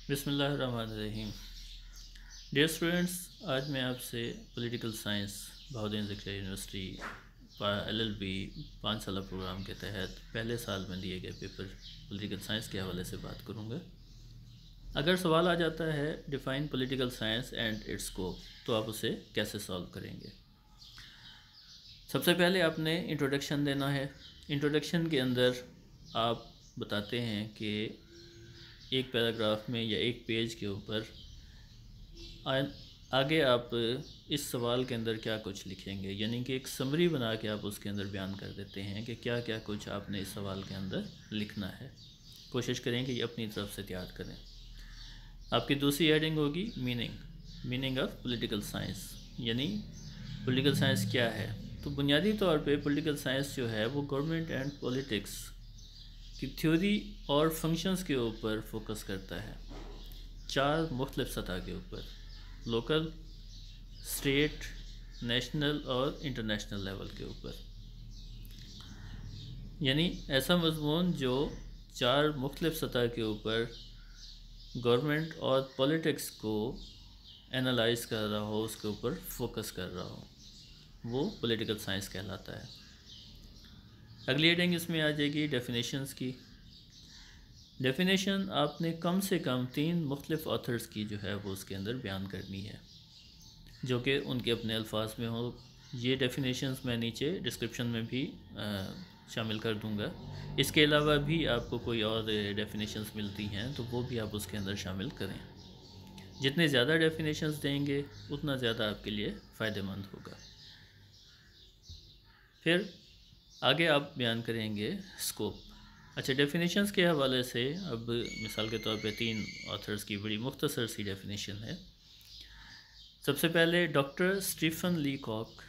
बिस्मिल्लाहिर्रहमानिर्रहीम। Dear students, आज मैं आपसे political science Bahauddin Zakaria university LLB 5 साल प्रोग्राम के तहत पहले साल में दिए गए पेपर पॉलिटिकल साइंस के हवाले से बात करूँगा। अगर सवाल आ जाता है define political science and it's scope, तो आप उसे कैसे सॉल्व करेंगे। सबसे पहले आपने इंट्रोडक्शन देना है। इंट्रोडक्शन के अंदर आप बताते हैं कि एक पैराग्राफ में या एक पेज के ऊपर आगे आप इस सवाल के अंदर क्या कुछ लिखेंगे, यानी कि एक समरी बना के आप उसके अंदर बयान कर देते हैं कि क्या क्या कुछ आपने इस सवाल के अंदर लिखना है। कोशिश करें कि ये अपनी तरफ से तैयार करें। आपकी दूसरी हेडिंग होगी मीनिंग ऑफ पॉलिटिकल साइंस, यानी पॉलिटिकल साइंस क्या है। तो बुनियादी तौर पे पॉलिटिकल साइंस जो है वो गवर्नमेंट एंड पॉलिटिक्स की थ्योरी और फंक्शंस के ऊपर फोकस करता है, 4 मुख्तलिफ सतह के ऊपर, लोकल, स्टेट, नेशनल और इंटरनेशनल लेवल के ऊपर। यानी ऐसा मजमून जो 4 मुख्तलिफ सतह के ऊपर गवर्नमेंट और पॉलिटिक्स को एनालाइज कर रहा हो, उसके ऊपर फोकस कर रहा हो, वो पॉलिटिकल साइंस कहलाता है। अगली हेडिंग इसमें आ जाएगी डेफिनेशंस की। डेफिनेशन आपने कम से कम 3 मुख्तलिफ ऑथर्स की जो है वो उसके अंदर बयान करनी है, जो कि उनके अपने अल्फाज में हो। ये डेफिनेशंस मैं नीचे डिस्क्रिप्शन में भी शामिल कर दूंगा। इसके अलावा भी आपको कोई और डेफिनेशंस मिलती हैं तो वो भी आप उसके अंदर शामिल करें। जितने ज़्यादा डेफिनेशंस देंगे उतना ज़्यादा आपके लिए फ़ायदेमंद होगा। फिर आगे आप बयान करेंगे स्कोप। अच्छा, डेफिनेशंस के हवाले से अब मिसाल के तौर पे 3 ऑथर्स की बड़ी मुख्तसर सी डेफिनेशन है। सबसे पहले डॉक्टर स्टीफन ली कॉक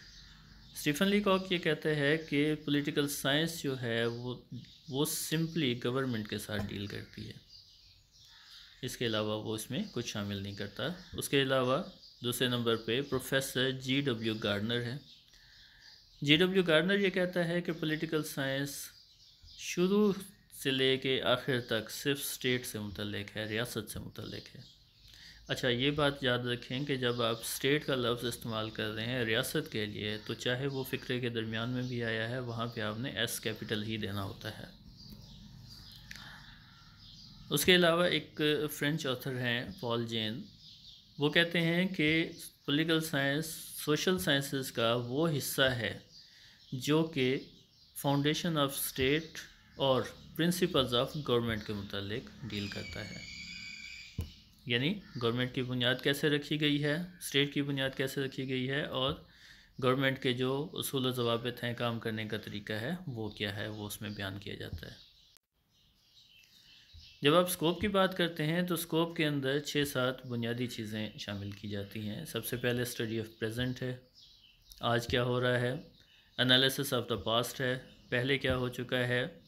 ये कहते हैं कि पॉलिटिकल साइंस जो है वो सिंपली गवर्नमेंट के साथ डील करती है, इसके अलावा वो इसमें कुछ शामिल नहीं करता। उसके अलावा दूसरे नंबर पे प्रोफेसर G.W. गार्डनर है। G.W. गार्डनर ये कहता है कि पॉलिटिकल साइंस शुरू से लेके आखिर तक सिर्फ स्टेट से मुतल्लिक है, रियासत से मुतल्लिक है। अच्छा, ये बात याद रखें कि जब आप स्टेट का लफ्ज़ इस्तेमाल कर रहे हैं रियासत के लिए, तो चाहे वो फ़िक्रे के दरमियान में भी आया है, वहाँ पे आपने S कैपिटल ही देना होता है। उसके अलावा एक फ्रेंच ऑथर हैं पॉल जेन, वो कहते हैं कि पॉलिटिकल साइंस सोशल साइंसेस का वो हिस्सा है जो कि फाउंडेशन ऑफ स्टेट और प्रिंसिपल्स ऑफ गवर्नमेंट के मुतालिक डील करता है। यानी गवर्नमेंट की बुनियाद कैसे रखी गई है, स्टेट की बुनियाद कैसे रखी गई है, और गवर्नमेंट के जो उसूल व ज़वाबित हैं, काम करने का तरीका है, वो क्या है, वो उसमें बयान किया जाता है। जब आप स्कोप की बात करते हैं तो स्कोप के अंदर 6-7 बुनियादी चीज़ें शामिल की जाती हैं। सबसे पहले स्टडी ऑफ प्रेजेंट है, आज क्या हो रहा है। एनालिसिस ऑफ द पास्ट है, पहले क्या हो चुका है।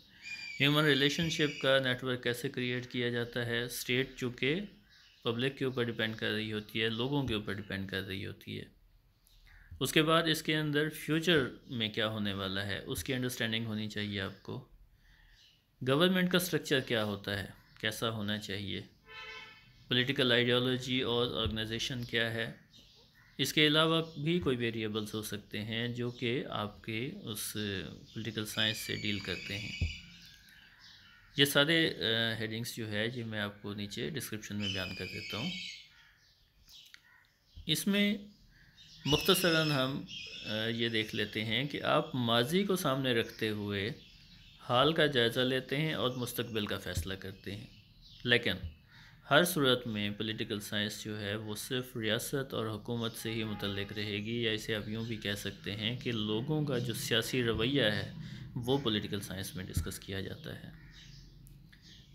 ह्यूमन रिलेशनशिप का नेटवर्क कैसे क्रिएट किया जाता है। स्टेट चूँकि पब्लिक के ऊपर डिपेंड कर रही होती है, लोगों के ऊपर डिपेंड कर रही होती है। उसके बाद इसके अंदर फ्यूचर में क्या होने वाला है उसकी अंडरस्टैंडिंग होनी चाहिए आपको। गवर्नमेंट का स्ट्रक्चर क्या होता है, कैसा होना चाहिए। पॉलिटिकल आइडियोलॉजी और ऑर्गेनाइजेशन क्या है। इसके अलावा भी कोई वेरिएबल्स हो सकते हैं जो कि आपके उस पॉलिटिकल साइंस से डील करते हैं। ये सारे हेडिंग्स जो है ये मैं आपको नीचे डिस्क्रिप्शन में बयान कर देता हूँ। इसमें मुख्तसरन हम ये देख लेते हैं कि आप माजी को सामने रखते हुए हाल का जायज़ा लेते हैं और मुस्तकबिल का फ़ैसला करते हैं। लेकिन हर सूरत में पॉलिटिकल साइंस जो है वो सिर्फ रियासत और हुकूमत से ही मुतल्लिक रहेगी, या इसे आप यूँ भी कह सकते हैं कि लोगों का जो सियासी रवैया है वो पॉलिटिकल साइंस में डिस्कस किया जाता है।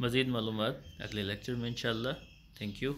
मज़ीद मालूमात अगले लेक्चर में इंशाअल्लाह। Thank you.